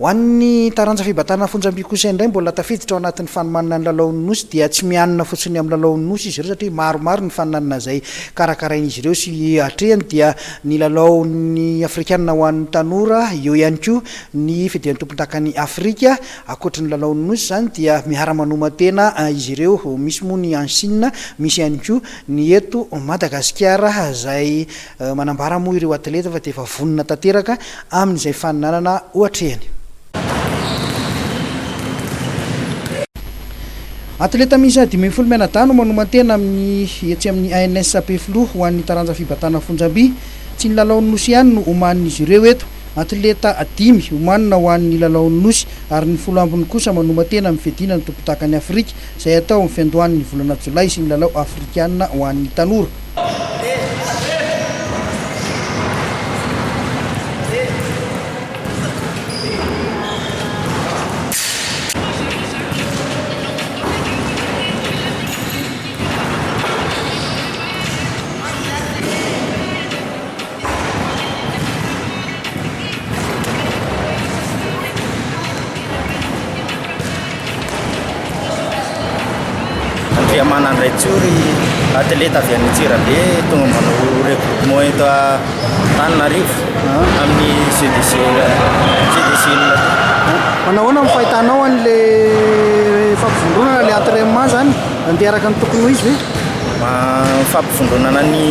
hoan'ny taranja fibatana fonjam-by kosa indray mbola tafiditra ao anatin'ny fanomanana ny lalaon'ny nosy dia tsy mianina fotsiny amin'ny lalaon'ny nosy izy ireo satria maromaro ny fananana izay karakarain'izy ireo sy hatrehany dia ny lalaon'ny afrikanina ho an'ny tanora eo ihany koa ny fidian'ny tompontakany Afrika akoatra ny lalaon'ny nosy zany dia miara-manomatena izy ireo misy moa ny Chine misy ihany koa ny eto Madagasikara izay manambara moa ireo atleta fa dia efa vonona tanteraka amin'izay fananana ohatrehany. Atleta misa 5 menadano manomatena amin'ny etsy amin'ny ANSP Floa ho an'ny taranja fibatana fonjam-by tsy ny lalaon'ny nosy ihany no omanin'izy ireo eto. Atleta 5 omanina ho an'ny lalaon'ny nosy ary ny 10 ambiny kosa manomatena amin'ny fiadina ny tompontakany Afrika izay atao amin'ny fiandohan'ny volana Jolay sy ny lalao afrikanina ho an'ny tanora. Manandray tsory atleta avy any Antsirabe tonga manao regroupement eto Antananarivo amin'ny CDC. Manahoana ny fahitanao an'le fampivondronana le entraînement zany andeha araka ny tokony ho izy ve? Fampivondronana ny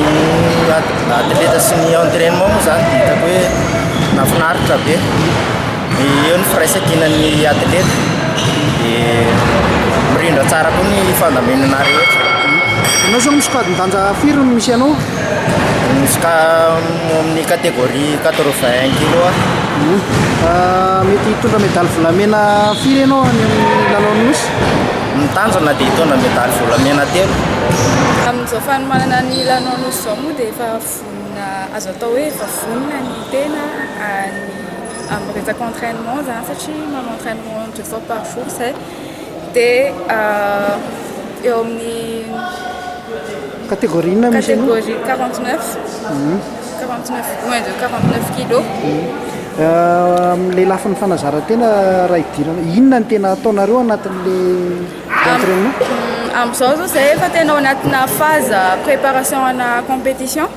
atleta sy ny entraînement moa zany hitako hoe nafinaritra be. Eo ny firaisan-kinan'ny atleta mirindra tsara koa ny fandamenana rehetra. Anao zao misy kadin-danja firy no misy anao? Misy amin'ny catégorie 81 kilo. Mety hitondra medaly volamena firy ianao any amin'ny lalaon'ny nosy? Mitanjona dia hitondra medaly volamena 3. Amin'izao fanomanana ny lalaon'ny nosy zao moa dia efa vonona azo atao hoe efa vonona ny tena amin'ny resaka entraînement zany satria manao entraînement 2 fois par jour zay dia eo amin'ny catégorie inona misy anao? Catégorie moins de 49 kilos. Amin'ilay lafin'ny fanazarantena raha idirana inona ny tena ataonareo anatin'le entraînement? Amin'izao zao zay efa tena ao anatina phase préparation ana compétition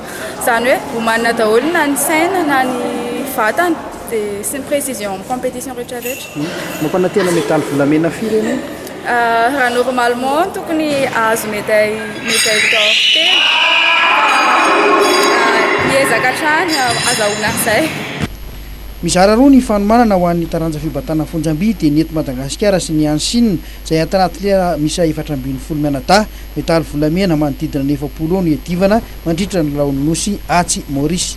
zany hoe omanina daholo na ny saina na ny vatana dia sy ny précision compétition rehetrarehetra. Mampanantena medaly volamena firy ianao? Raha normalement tokony azo médaille d'or telo miezaka hatrany azahoana izay. Mizara roa ny fanomanana ho an'ny taranja fibatana fonjam-by dia ny eto Madagasikara sy ny Chine izay atana atleta misa 470 menada medaly volamena manodidina 90 ny edivana mandritra ny lalaon'ny nosy Atsy Maurice.